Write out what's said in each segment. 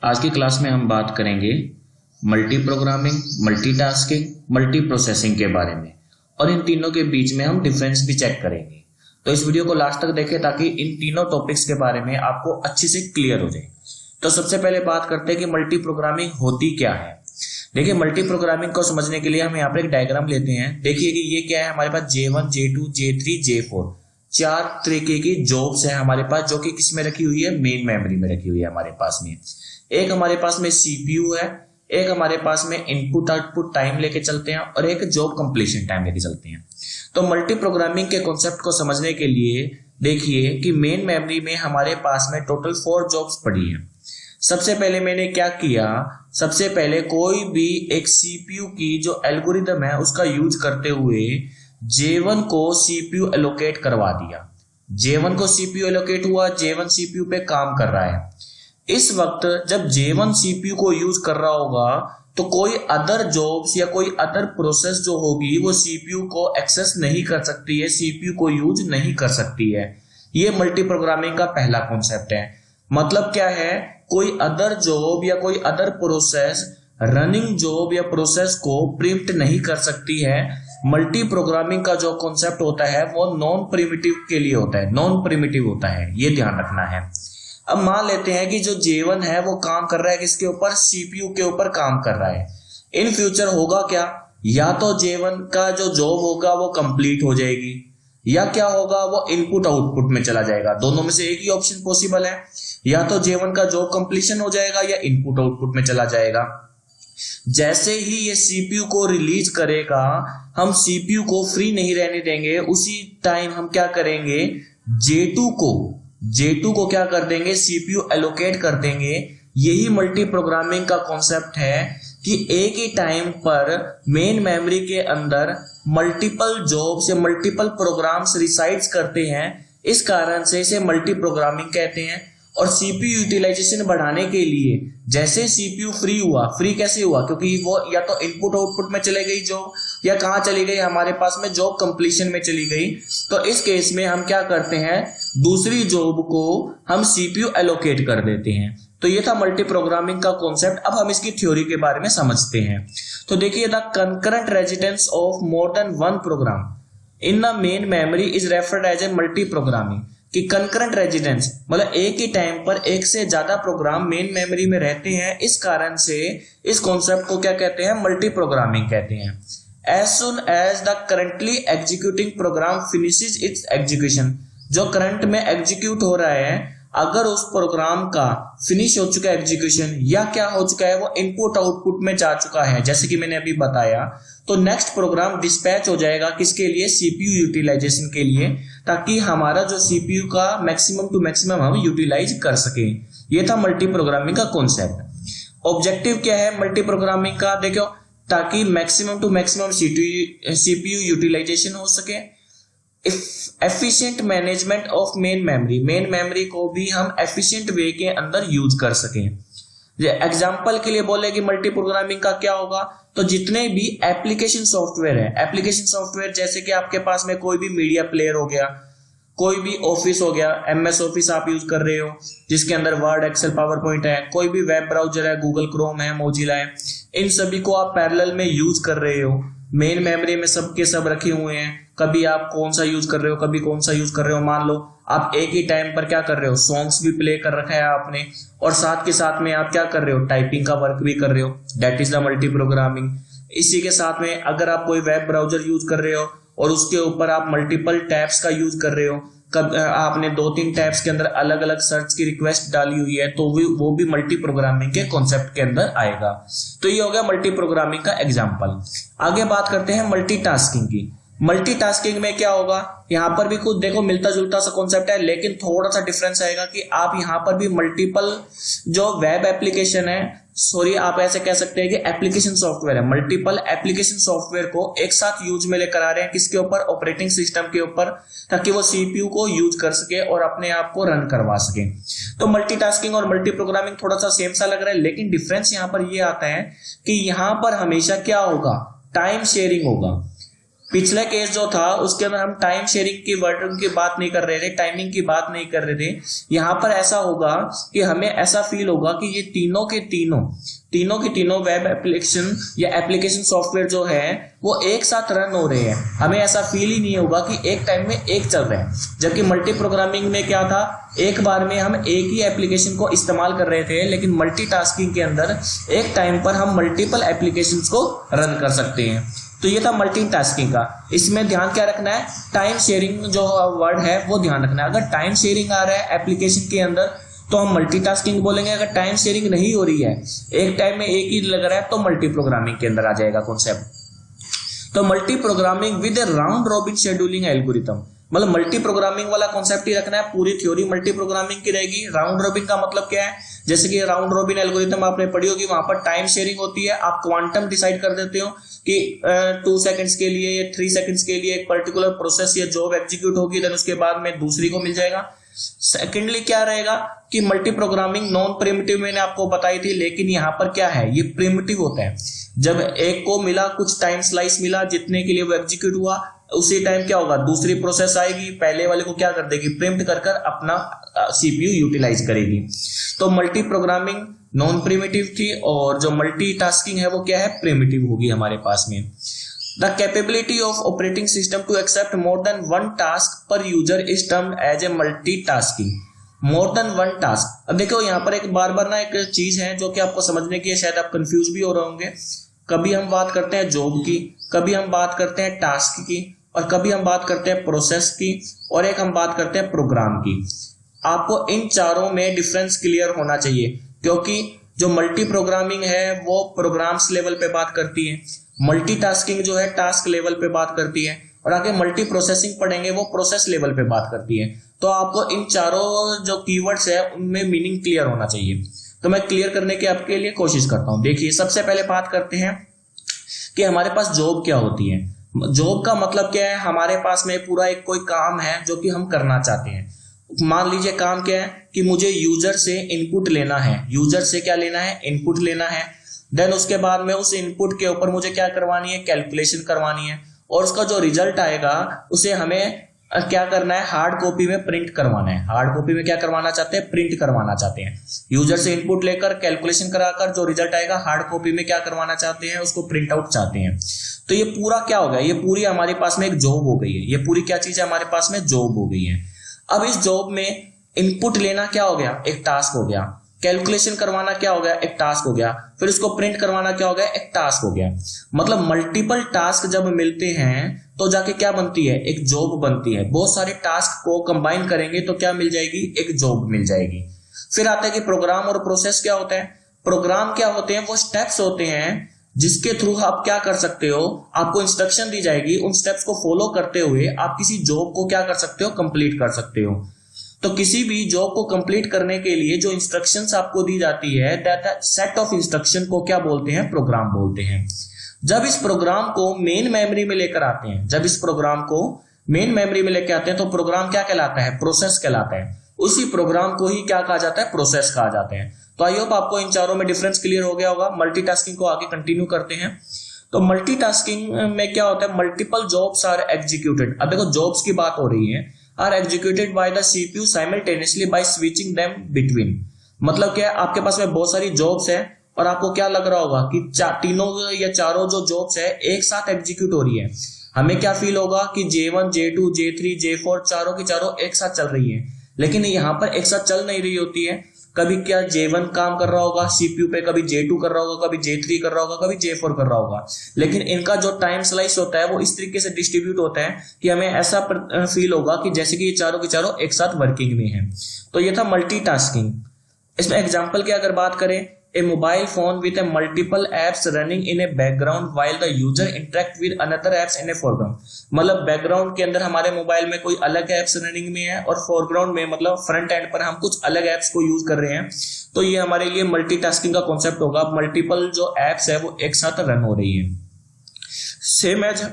आज की क्लास में हम बात करेंगे multi programming, multitasking, multi processing के बारे में और इन तीनों के बीच में हम डिफरेंस भी चेक करेंगे। तो इस वीडियो को लास्ट तक देखें ताकि इन तीनों टॉपिक्स के बारे में आपको अच्छे से क्लियर हो जाए। तो सबसे पहले बात करते हैं कि मल्टी प्रोग्रामिंग होती क्या है। देखिए, मल्टी प्रोग्रामिंग को समझने के लिए हम यहाँ पर एक डायग्राम लेते हैं। देखिए कि ये क्या है, हमारे पास J1, J2, J3, J4 चार तरीके की जॉब्स है हमारे पास, जो कि किस में रखी हुई है, मेन मेमोरी में रखी हुई है हमारे पास में। एक हमारे पास में सीपीयू है, एक हमारे पास में इनपुट आउटपुट टाइम लेके चलते हैं और एक जॉब कंप्लीशन टाइम लेके चलते हैं। तो मल्टी प्रोग्रामिंग के कॉन्सेप्ट को समझने के लिए देखिए कि मेन मेमोरी में हमारे पास में टोटल 4 जॉब्स पड़ी हैं। सबसे पहले मैंने क्या किया, सबसे पहले कोई भी एक सीपीयू की जो एल्गोरिदम है उसका यूज करते हुए J1 को सीपीयू एलोकेट करवा दिया। J1 को सीपीयू एलोकेट हुआ, J1 सीपीयू पे काम कर रहा है। इस वक्त जब J1 सीपीयू को यूज कर रहा होगा तो कोई अदर जॉब्स या कोई अदर प्रोसेस जो होगी वो सीपीयू को एक्सेस नहीं कर सकती है, सीपीयू को यूज नहीं कर सकती है। ये मल्टी प्रोग्रामिंग का पहला कॉन्सेप्ट है। मतलब क्या है, कोई अदर जॉब या कोई अदर प्रोसेस रनिंग जॉब या प्रोसेस को प्रिम्प्ट नहीं कर सकती है। मल्टी प्रोग्रामिंग का जो कॉन्सेप्ट होता है वो नॉन प्रिमिटिव के लिए होता है, नॉन प्रिमिटिव होता है, ये ध्यान रखना है। अब मान लेते हैं कि जो J1 है वो काम कर रहा है किसके ऊपर, सीपीयू के ऊपर काम कर रहा है। इन फ्यूचर होगा क्या, या तो J1 का जो जॉब होगा वो कंप्लीट हो जाएगी या क्या होगा, वो इनपुट आउटपुट में चला जाएगा। दोनों में से एक ही ऑप्शन पॉसिबल है, या तो J1 का जॉब कंप्लीशन हो जाएगा या इनपुट आउटपुट में चला जाएगा। जैसे ही ये सीपीयू को रिलीज करेगा, हम सीपीयू को फ्री नहीं रहने देंगे। उसी टाइम हम क्या करेंगे, J2 को क्या कर देंगे, सीपीयू एलोकेट कर देंगे। यही मल्टी प्रोग्रामिंग का कॉन्सेप्ट है कि एक ही टाइम पर मेन मेमोरी के अंदर मल्टीपल जॉब्स या मल्टीपल प्रोग्राम्स रिसाइड्स करते हैं। इस कारण से इसे मल्टी प्रोग्रामिंग कहते हैं। और सीपीयू यूटिलाइजेशन बढ़ाने के लिए जैसे सीपीयू फ्री हुआ, फ्री कैसे हुआ, क्योंकि वो या तो इनपुट आउटपुट में चले गई जॉब या कहाँ चली गई, हमारे पास में जॉब कंप्लीशन में चली गई। तो इस केस में हम क्या करते हैं, दूसरी जॉब को हम सीपीयू एलोकेट कर देते हैं। तो ये था मल्टी प्रोग्रामिंग का कॉन्सेप्ट। अब हम इसकी थ्योरी के बारे में समझते हैं। तो देखिए, the concurrent residence of more than one program in the main memory is referred as a multi programming. कि कंकरेंट रेजिडेंस मतलब एक ही टाइम पर एक से ज्यादा प्रोग्राम मेन मेमोरी में रहते हैं। इस कारण से इस कॉन्सेप्ट को क्या कहते हैं, मल्टी प्रोग्रामिंग कहते हैं। As soon as the currently executing program finishes its execution, जो करंट में एग्जीक्यूट हो रहा है, अगर उस प्रोग्राम का फिनिश हो चुका है एग्जीक्यूशन या क्या हो चुका है, वो इनपुट आउटपुट में जा चुका है, जैसे कि मैंने अभी बताया, तो नेक्स्ट प्रोग्राम डिस्पैच हो जाएगा किसके लिए, सीपीयू यूटिलाइजेशन के लिए, ताकि हमारा जो सीपीयू का मैक्सिमम टू मैक्सिमम हम यूटिलाइज कर सके। ये था मल्टी प्रोग्रामिंग का कॉन्सेप्ट। ऑब्जेक्टिव क्या है मल्टी प्रोग्रामिंग का, देखो, ताकि maximum to maximum CPU utilisation हो सके। Efficient management of main memory, main memory को भी हम एफिशिएंट वे के अंदर यूज कर सकें। एग्जाम्पल के लिए बोले कि मल्टी प्रोग्रामिंग का क्या होगा, तो जितने भी एप्लीकेशन सॉफ्टवेयर है, एप्लीकेशन सॉफ्टवेयर जैसे कि आपके पास में कोई भी मीडिया प्लेयर हो गया, कोई भी ऑफिस हो गया, MS ऑफिस आप यूज कर रहे हो जिसके अंदर वर्ड, एक्सेल, पावर पॉइंट है, कोई भी वेब ब्राउजर है, गूगल क्रोम है, मोजिला है, इन सभी को आप पैरेलल में यूज कर रहे हो। मेन मेमोरी में सब के सब रखे हुए हैं। कभी आप कौन सा यूज कर रहे हो, कभी कौन सा यूज कर रहे हो। मान लो आप एक ही टाइम पर क्या कर रहे हो, सॉन्ग्स भी प्ले कर रखा है आपने, और साथ के साथ में आप क्या कर रहे हो, टाइपिंग का वर्क भी कर रहे हो, that is the multi programming. इसी के साथ में अगर आप कोई वेब ब्राउजर यूज कर रहे हो और उसके ऊपर आप मल्टीपल टैब्स का यूज कर रहे हो, कब आपने 2-3 टैब्स के अंदर अलग अलग सर्च की रिक्वेस्ट डाली हुई है, तो वो भी मल्टी प्रोग्रामिंग के कॉन्सेप्ट के अंदर आएगा। तो ये हो गया मल्टी प्रोग्रामिंग का एग्जांपल। आगे बात करते हैं मल्टीटास्किंग की। मल्टीटास्किंग में क्या होगा, यहाँ पर भी कुछ देखो मिलता जुलता सा कॉन्सेप्ट है, लेकिन थोड़ा सा डिफरेंस आएगा कि आप यहाँ पर भी मल्टीपल जो वेब एप्लीकेशन है, सॉरी आप ऐसे कह सकते हैं कि एप्लीकेशन सॉफ्टवेयर है, मल्टीपल एप्लीकेशन सॉफ्टवेयर को एक साथ यूज में लेकर आ रहे हैं, किसके ऊपर, ऑपरेटिंग सिस्टम के ऊपर, ताकि वो सीपीयू को यूज कर सके और अपने आप को रन करवा सके। तो मल्टीटास्किंग और मल्टी प्रोग्रामिंग थोड़ा सा सेम सा लग रहा है, लेकिन डिफरेंस यहाँ पर ये आता है कि यहाँ पर हमेशा क्या होगा, टाइम शेयरिंग होगा। पिछले केस जो था उसके अंदर हम टाइम शेयरिंग की वर्ड की बात नहीं कर रहे थे, टाइमिंग की बात नहीं कर रहे थे। यहां पर ऐसा होगा कि हमें ऐसा फील होगा कि ये तीनों के तीनों वेब एप्लीकेशन या एप्लीकेशन सॉफ्टवेयर जो है वो एक साथ रन हो रहे हैं। हमें ऐसा फील ही नहीं होगा कि एक टाइम में एक चल रहा है। जबकि मल्टी प्रोग्रामिंग में क्या था, एक बार में हम एक ही एप्लीकेशन को इस्तेमाल कर रहे थे, लेकिन मल्टीटास्किंग के अंदर एक टाइम पर हम मल्टीपल एप्लीकेशंस को रन कर सकते हैं। तो ये था मल्टीटास्किंग का। इसमें ध्यान क्या रखना है, टाइम शेयरिंग जो वर्ड है वो ध्यान रखना है। अगर टाइम शेयरिंग आ रहा है एप्लीकेशन के अंदर तो हम मल्टीटास्किंग बोलेंगे। अगर टाइम शेयरिंग नहीं हो रही है, एक टाइम में एक ही लग रहा है, तो मल्टी प्रोग्रामिंग के अंदर आ जाएगा कॉन्सेप्ट। तो multi programming with A round robin scheduling algorithm, मतलब मल्टी प्रोग्रामिंग वाला कॉन्सेप्ट ही रखना है। पूरी थ्योरी मल्टी प्रोग्रामिंग की रहेगी। राउंड रॉबिन का मतलब क्या है, जैसे कि राउंड रॉबिन एल्गोरिथम आपने पढ़ी होगी, वहां पर टाइम शेयरिंग होती है। आप क्वांटम डिसाइड कर देते हो कि 2 सेकंड्स के लिए या 3 सेकंड्स के लिए एक पर्टिकुलर प्रोसेस या जॉब एग्जीक्यूट होगी, देन उसके बाद में दूसरी को मिल जाएगा। सेकेंडली क्या रहेगा कि मल्टी प्रोग्रामिंग नॉन प्रिमिटिव मैंने आपको बताई थी, लेकिन यहाँ पर क्या है, ये प्रिमिटिव होता है। जब एक को मिला कुछ टाइम स्लाइस मिला जितने के लिए वो एग्जीक्यूट हुआ, उसी टाइम क्या होगा, दूसरी प्रोसेस आएगी, पहले वाले को क्या कर देगी, प्रिम्प्ट कर कर अपना सीपीयू यूटिलाइज करेगी। तो मल्टी प्रोग्रामिंग नॉन प्रिमिटिव थी और जो मल्टीटास्किंग है वो क्या है, प्रिमिटिव होगी हमारे पास में। The capability of operating system to accept more than one task per user is termed as a multitasking. More than one task. अब देखो यहाँ पर एक बार बार ना एक चीज है जो कि आपको समझने की है, शायद आप कंफ्यूज भी हो रहे होंगे। कभी हम बात करते हैं जॉब की, कभी हम बात करते हैं टास्क की, और कभी हम बात करते हैं प्रोसेस की, और एक हम बात करते हैं प्रोग्राम की। आपको इन चारों में डिफरेंस क्लियर होना चाहिए, क्योंकि जो मल्टी प्रोग्रामिंग है वो प्रोग्राम्स लेवल पे बात करती है, मल्टीटास्किंग जो है टास्क लेवल पे बात करती है, और आगे मल्टी प्रोसेसिंग पढ़ेंगे वो प्रोसेस लेवल पे बात करती है। तो आपको इन चारों जो कीवर्ड्स है उनमें मीनिंग क्लियर होना चाहिए। तो मैं क्लियर करने की आपके लिए कोशिश करता हूं। देखिए, सबसे पहले बात करते हैं कि हमारे पास जॉब क्या होती है। जॉब का मतलब क्या है, हमारे पास में पूरा एक कोई काम है जो कि हम करना चाहते हैं। मान लीजिए काम क्या है कि मुझे यूजर से इनपुट लेना है, यूजर से क्या लेना है, इनपुट लेना है। देन उसके बाद में उस इनपुट के ऊपर मुझे क्या करवानी है, कैलकुलेशन करवानी है, और उसका जो रिजल्ट आएगा उसे हमें क्या करना है, हार्ड कॉपी में प्रिंट करवाना है। हार्ड कॉपी में क्या करवाना चाहते हैं, प्रिंट करवाना चाहते हैं। यूजर से इनपुट लेकर कैलकुलेशन कराकर जो रिजल्ट आएगा हार्ड कॉपी में क्या करवाना चाहते हैं, उसको प्रिंट आउट चाहते हैं। तो ये पूरा क्या हो गया, ये पूरी हमारे पास में एक जॉब हो गई है। ये पूरी क्या चीज है, हमारे पास में जॉब हो गई है। अब इस जॉब में इनपुट लेना क्या हो गया, एक टास्क हो गया। कैलकुलेशन करवाना क्या हो गया, एक टास्क हो गया। फिर उसको प्रिंट करवाना क्या हो गया, एक टास्क हो गया। मतलब मल्टीपल टास्क जब मिलते हैं तो जाके क्या बनती है, एक जॉब बनती है। बहुत सारे टास्क को कंबाइन करेंगे तो क्या मिल जाएगी, एक जॉब मिल जाएगी। फिर आता है कि प्रोग्राम और प्रोसेस क्या होता है। प्रोग्राम क्या होते हैं, वो स्टेप्स होते हैं जिसके थ्रू आप क्या कर सकते हो, आपको इंस्ट्रक्शन दी जाएगी, उन स्टेप्स को फॉलो करते हुए आप किसी जॉब को क्या कर सकते हो, कंप्लीट कर सकते हो। तो किसी भी जॉब को कंप्लीट करने के लिए जो इंस्ट्रक्शंस आपको दी जाती है, दैट सेट ऑफ इंस्ट्रक्शन को क्या बोलते हैं, प्रोग्राम बोलते हैं। जब इस प्रोग्राम को मेन मेमोरी में लेकर आते हैं, जब इस प्रोग्राम को मेन मेमोरी में लेकर आते हैं तो प्रोग्राम क्या कहलाता है, प्रोसेस कहलाता है। उसी प्रोग्राम को ही क्या कहा जाता है, प्रोसेस कहा जाता है। तो आई होप आपको इन चारों में डिफरेंस क्लियर हो गया होगा। मल्टीटास्किंग को आगे कंटिन्यू करते हैं। तो मल्टीटास्किंग में क्या होता है, मल्टीपल जॉब्स आर एग्जीक्यूटेड। अब देखो जॉब्स की बात हो रही है, are executed by the CPU simultaneously by switching them between. मतलब क्या है, आपके पास में बहुत सारी जॉब्स है और आपको क्या लग रहा होगा कि तीनों या चारों जो जॉब्स है एक साथ एग्जीक्यूट हो रही है। हमें क्या फील होगा कि J1, J2, J3, J4 चारों की चारों एक साथ चल रही है, लेकिन यहाँ पर एक साथ चल नहीं रही होती है। कभी क्या J1 काम कर रहा होगा सीपीयू पे, कभी J2 कर रहा होगा, कभी J3 कर रहा होगा, कभी J4 कर रहा होगा। लेकिन इनका जो टाइम स्लाइस होता है वो इस तरीके से डिस्ट्रीब्यूट होता है कि हमें ऐसा फील होगा कि जैसे कि ये चारों की चारों एक साथ वर्किंग में है। तो ये था मल्टीटास्किंग। इसमें एग्जांपल की अगर बात करें, a mobile phone with a multiple apps running in a background while the user interact with another apps in a foreground. मतलब बैकग्राउंड के अंदर हमारे मोबाइल में कोई अलग एप्स रनिंग में है और फोरग्राउंड में मतलब फ्रंट एंड पर हम कुछ अलग एप्स को यूज कर रहे हैं। तो ये हमारे लिए मल्टीटास्किंग का कॉन्सेप्ट होगा। मल्टीपल जो एप्स है वो एक साथ रन हो रही है। सेम एज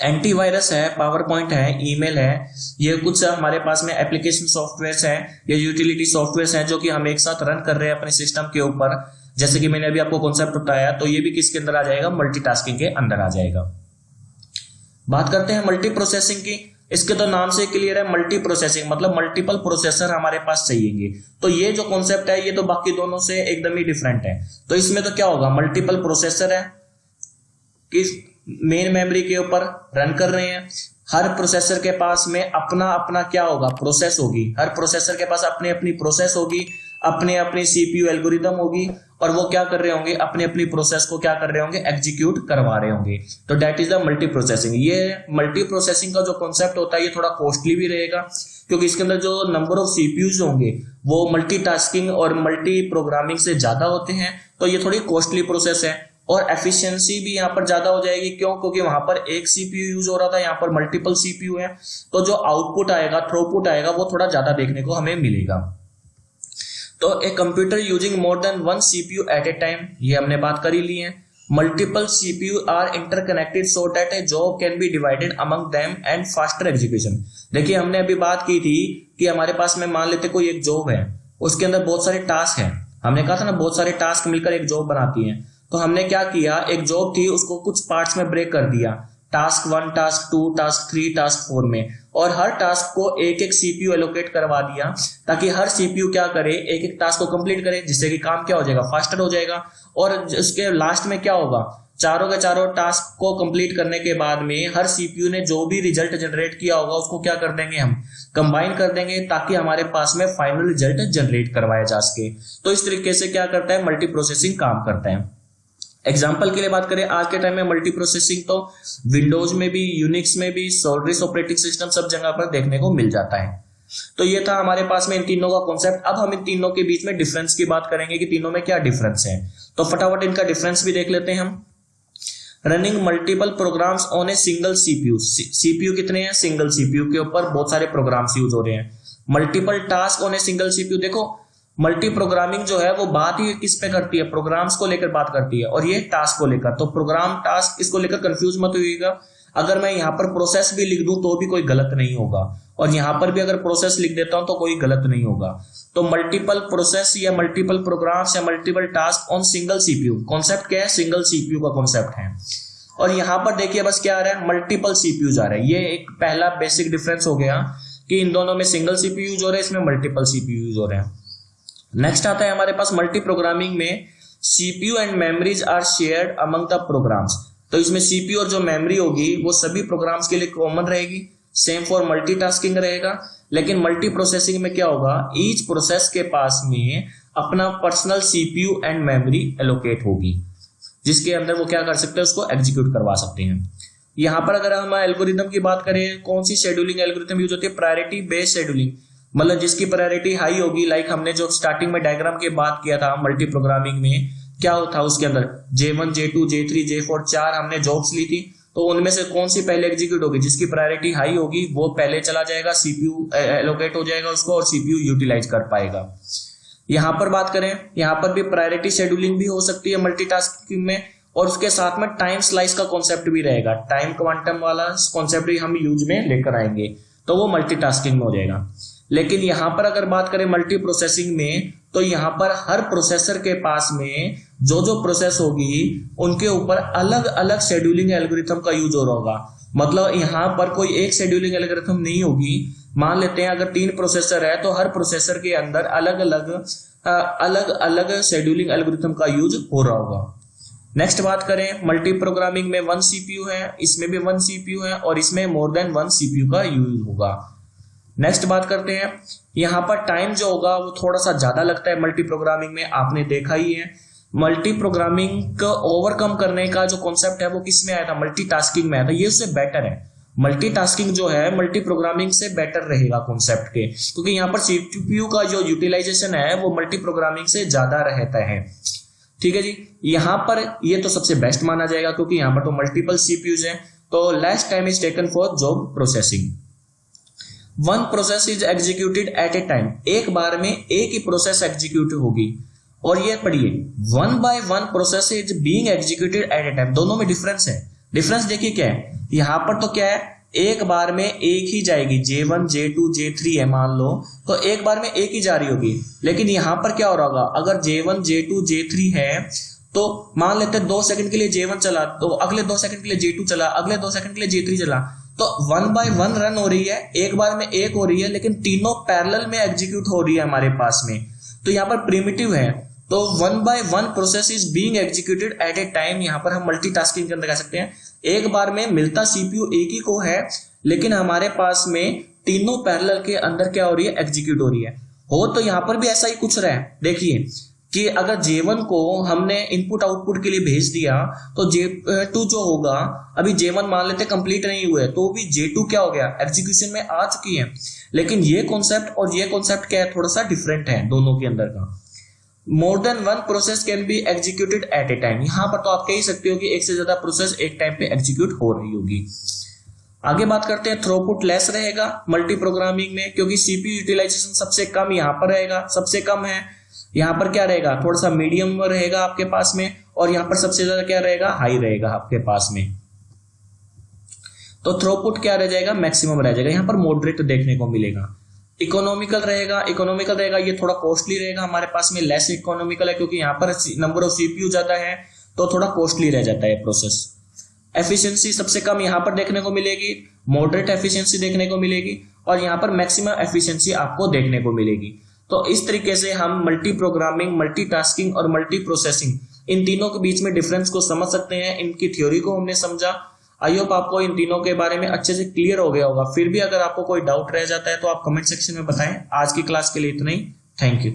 एंटीवायरस है, पावर पॉइंट है, ईमेल है, ये कुछ हमारे पास में एप्लीकेशन सॉफ्टवेयर्स हैं या यूटिलिटी सॉफ्टवेयर्स हैं जो कि हम एक साथ रन कर रहे हैं अपने सिस्टम के ऊपर। जैसे कि मैंने अभी आपको कॉन्सेप्ट बताया, तो ये भी किसके अंदर आ जाएगा, मल्टीटास्किंग के अंदर आ जाएगा। बात करते हैं मल्टी प्रोसेसिंग की। इसके तो नाम से क्लियर है, मल्टी प्रोसेसिंग मतलब मल्टीपल प्रोसेसर हमारे पास चाहिए। तो ये जो कॉन्सेप्ट है ये तो बाकी दोनों से एकदम ही डिफरेंट है। तो इसमें तो क्या होगा, मल्टीपल प्रोसेसर है किस मेन मेमोरी के ऊपर रन कर रहे हैं। हर प्रोसेसर के पास में अपना अपना क्या होगा, प्रोसेस होगी। हर प्रोसेसर के पास अपनी अपनी प्रोसेस होगी, अपनी अपनी सीपीयू एल्गोरिदम होगी, और वो क्या कर रहे होंगे, अपनी अपनी प्रोसेस को क्या कर रहे होंगे, एग्जीक्यूट करवा रहे होंगे। तो that is the multi processing. ये मल्टी प्रोसेसिंग का जो कॉन्सेप्ट होता है ये थोड़ा कॉस्टली भी रहेगा, क्योंकि इसके अंदर जो नंबर ऑफ सीपीयूज होंगे वो मल्टीटास्किंग और मल्टी प्रोग्रामिंग से ज्यादा होते हैं। तो ये थोड़ी कॉस्टली प्रोसेस है, और एफिशिएंसी भी यहाँ पर ज्यादा हो जाएगी। क्यों? क्योंकि वहां पर एक सीपीयू यूज हो रहा था, यहाँ पर मल्टीपल सीपीयू है, तो जो आउटपुट आएगा, थ्रूपुट आएगा, वो थोड़ा ज्यादा देखने को हमें मिलेगा। तो a computer using more than one CPU at a time, ये हमने बात कर ही ली है। Multiple CPU are interconnected so that a job can be divided among them and faster execution. देखिए हमने अभी बात की थी कि हमारे पास में मान लेते कोई एक जॉब है, उसके अंदर बहुत सारे टास्क हैं। हमने कहा था ना बहुत सारे टास्क मिलकर एक जॉब बनाती हैं। तो हमने क्या किया, एक जॉब थी उसको कुछ पार्ट्स में ब्रेक कर दिया, टास्क 1, टास्क 2, टास्क 3, टास्क 4 में, और हर टास्क को एक एक सीपीयू एलोकेट करवा दिया, ताकि हर सीपीयू क्या करे, एक एक टास्क को कंप्लीट करे, जिससे कि काम क्या हो जाएगा, फास्टर हो जाएगा। और उसके लास्ट में क्या होगा, चारों के चारों टास्क को कंप्लीट करने के बाद में हर सीपीयू ने जो भी रिजल्ट जनरेट किया होगा उसको क्या कर देंगे, हम कंबाइन कर देंगे, ताकि हमारे पास में फाइनल रिजल्ट जनरेट करवाया जा सके। तो इस तरीके से क्या करता है, मल्टी प्रोसेसिंग काम करता है। एग्जाम्पल के लिए बात करें, आज के टाइम में मल्टी प्रोसेसिंग तो विंडोज में भी, यूनिक्स में भी, सोलिरिस ऑपरेटिंग सिस्टम सब जगह पर देखने को मिल जाता है। तो ये था हमारे पास में इन तीनों का कॉन्सेप्ट। अब हम इन तीनों के बीच में डिफरेंस की बात करेंगे कि तीनों में क्या डिफरेंस है। तो फटाफट इनका डिफरेंस भी देख लेते हैं हम। Running multiple programs on a single CPU. CPU कितने हैं, सिंगल सीपीयू के ऊपर बहुत सारे प्रोग्राम्स यूज हो रहे हैं। Multiple task on a single CPU. देखो मल्टी प्रोग्रामिंग जो है वो बात ही किस पे करती है, प्रोग्राम्स को लेकर बात करती है, और ये टास्क को लेकर। तो प्रोग्राम टास्क इसको लेकर कंफ्यूज मत होइएगा। अगर मैं यहाँ पर प्रोसेस भी लिख दूं तो भी कोई गलत नहीं होगा, और यहाँ पर भी अगर प्रोसेस लिख देता हूं तो कोई गलत नहीं होगा। तो मल्टीपल प्रोसेस या मल्टीपल प्रोग्राम्स या multiple task on single CPU, concept क्या है, सिंगल सीपीयू का कॉन्सेप्ट है। और यहाँ पर देखिए बस क्या आ रहा है, मल्टीपल सीपीयू आ रहा है। ये एक पहला बेसिक डिफरेंस हो गया कि इन दोनों में सिंगल सीपीयू यूज हो रहा है, इसमें मल्टीपल सीपीयू यूज हो रहे हैं। नेक्स्ट आता है हमारे पास मल्टी प्रोग्रामिंग में CPU and memories are shared among the programs. तो इसमें सीपीयू और जो मेमोरी होगी वो सभी प्रोग्राम्स के लिए कॉमन रहेगी। सेम फॉर मल्टीटास्किंग रहेगा। लेकिन मल्टी प्रोसेसिंग में क्या होगा, ईच प्रोसेस के पास में अपना personal CPU and memory allocate होगी, जिसके अंदर वो क्या कर सकते हैं, उसको एग्जीक्यूट करवा सकते हैं। यहाँ पर अगर हम एल्गोरिथम की बात करें, कौन सी शेड्यूलिंग एल्गोरिथम यूज होती है, प्रायोरिटी बेस्ड शेड्यूलिंग, मतलब जिसकी प्रायोरिटी हाई होगी। लाइक हमने जो स्टार्टिंग में डायग्राम की बात किया था मल्टी प्रोग्रामिंग में, क्या था उसके अंदर J1, J2, J3, J4 4 हमने जॉब्स ली थी। तो उनमें से कौन सी पहले एग्जीक्यूट होगी, जिसकी प्रायोरिटी हाई होगी वो पहले चला जाएगा, सीपीयू एलोकेट हो जाएगा उसको, और सीपीयू यूटिलाइज कर पाएगा। यहाँ पर बात करें, यहाँ पर भी प्रायोरिटी शेड्यूलिंग भी हो सकती है मल्टीटास्किंग में, और उसके साथ में टाइम स्लाइस का कॉन्सेप्ट भी रहेगा। टाइम क्वांटम वाला कॉन्सेप्ट भी हम यूज में लेकर आएंगे, तो वो मल्टीटास्किंग में हो जाएगा। लेकिन यहां पर अगर बात करें मल्टी प्रोसेसिंग में, तो यहां पर हर प्रोसेसर के पास में जो जो प्रोसेस होगी उनके ऊपर अलग अलग शेड्यूलिंग एल्गोरिथम का यूज हो रहा होगा। मतलब यहां पर कोई एक शेड्यूलिंग एल्गोरिथम नहीं होगी। मान लेते हैं अगर 3 प्रोसेसर है तो हर प्रोसेसर के अंदर अलग अलग शेड्यूलिंग एल्गोरिथम का यूज हो रहा होगा। नेक्स्ट बात करें, मल्टी प्रोग्रामिंग में 1 सीपीयू है, इसमें भी 1 सीपीयू है, और इसमें मोर देन 1 सीपीयू का यूज होगा। नेक्स्ट बात करते हैं, यहाँ पर टाइम जो होगा वो थोड़ा सा ज्यादा लगता है मल्टी प्रोग्रामिंग में, आपने देखा ही है। मल्टी प्रोग्रामिंग को ओवरकम करने का जो कॉन्सेप्ट है वो किस में आया था, मल्टीटास्किंग में आया था। ये उससे बेटर है, मल्टीटास्किंग जो है मल्टी प्रोग्रामिंग से बेटर रहेगा कॉन्सेप्ट के, क्योंकि यहाँ पर सीपीयू का जो यूटिलाइजेशन है वो मल्टी प्रोग्रामिंग से ज्यादा रहता है। ठीक है जी, यहाँ पर ये तो सबसे बेस्ट माना जाएगा, क्योंकि यहाँ पर तो मल्टीपल सीपीयूज हैं। तो less time is taken for job processing. 1 process is executed at a time, एक बार में एक ही प्रोसेस एग्जीक्यूट होगी। और ये पढ़िए, 1 by 1 process is being executed at a time. दोनों में डिफरेंस है। डिफरेंस देखिए क्या है, यहाँ पर तो क्या है, एक बार में एक ही जाएगी, J1, J2, J3 है मान लो, तो एक बार में एक ही जा रही होगी। लेकिन यहाँ पर क्या हो रहा होगा, अगर J1, J2, J3 है तो मान लेते हैं 2 सेकंड के लिए J1 चला, तो अगले 2 सेकंड के लिए J2 चला, अगले 2 सेकंड के लिए J3 चला, तो 1 बाय 1 रन हो रही है, एक बार में एक हो रही है, लेकिन तीनों पैरेलल में एग्जीक्यूट हो रही है हमारे पास में। तो यहाँ पर प्रिमिटिव है, तो 1 by 1 process is being executed at a time. यहाँ पर हम मल्टीटास्किंग के अंदर कह सकते हैं एक बार में मिलता सीपीयू एक ही को है, लेकिन हमारे पास में तीनों पैरेलल के अंदर क्या हो रही है, एग्जीक्यूट हो रही है। हो तो यहाँ पर भी ऐसा ही कुछ रहा है। देखिए कि अगर J1 को हमने इनपुट आउटपुट के लिए भेज दिया तो J2 जो होगा, अभी J1 मान लेते कंप्लीट नहीं हुए, तो भी J2 क्या हो गया, एग्जीक्यूशन में आ चुकी है। लेकिन ये कॉन्सेप्ट और ये कॉन्सेप्ट क्या है, थोड़ा सा डिफरेंट है दोनों के अंदर का। मोर than one process can be executed at a time. यहाँ पर तो आप कह ही सकते हो कि एक से ज्यादा प्रोसेस एक टाइम पे एग्जीक्यूट हो रही होगी। आगे बात करते हैं, थ्रूपुट लेस रहेगा मल्टी प्रोग्रामिंग में, क्योंकि सीपीयू यूटिलाइजेशन सबसे कम यहाँ पर रहेगा, सबसे कम है। यहाँ पर क्या रहेगा, थोड़ा सा मीडियम रहेगा आपके पास में, और यहाँ पर सबसे ज्यादा क्या रहेगा, हाई रहेगा आपके पास में। तो थ्रूपुट क्या रह जाएगा, मैक्सिमम रह जाएगा। यहाँ पर मॉडरेट देखने को मिलेगा। इकोनॉमिकल रहेगा, ये थोड़ा कॉस्टली रहेगा हमारे पास में, लेस इकोनॉमिकल है क्योंकि यहाँ पर नंबर ऑफ सीपीयू ज्यादा है, तो थोड़ा कॉस्टली रह जाता है प्रोसेस। एफिशिएंसी सबसे कम यहाँ पर देखने को मिलेगी, मॉडरेट एफिशिएंसी देखने को मिलेगी, और यहाँ पर मैक्सिमम एफिशिएंसी आपको देखने को मिलेगी। तो इस तरीके से हम मल्टी प्रोग्रामिंग, मल्टीटास्किंग और मल्टी प्रोसेसिंग, इन तीनों के बीच में डिफरेंस को समझ सकते हैं। इनकी थ्योरी को हमने समझा। आई होप आपको इन तीनों के बारे में अच्छे से क्लियर हो गया होगा। फिर भी अगर आपको कोई डाउट रह जाता है तो आप कमेंट सेक्शन में बताएं। आज की क्लास के लिए इतना ही। Thank you.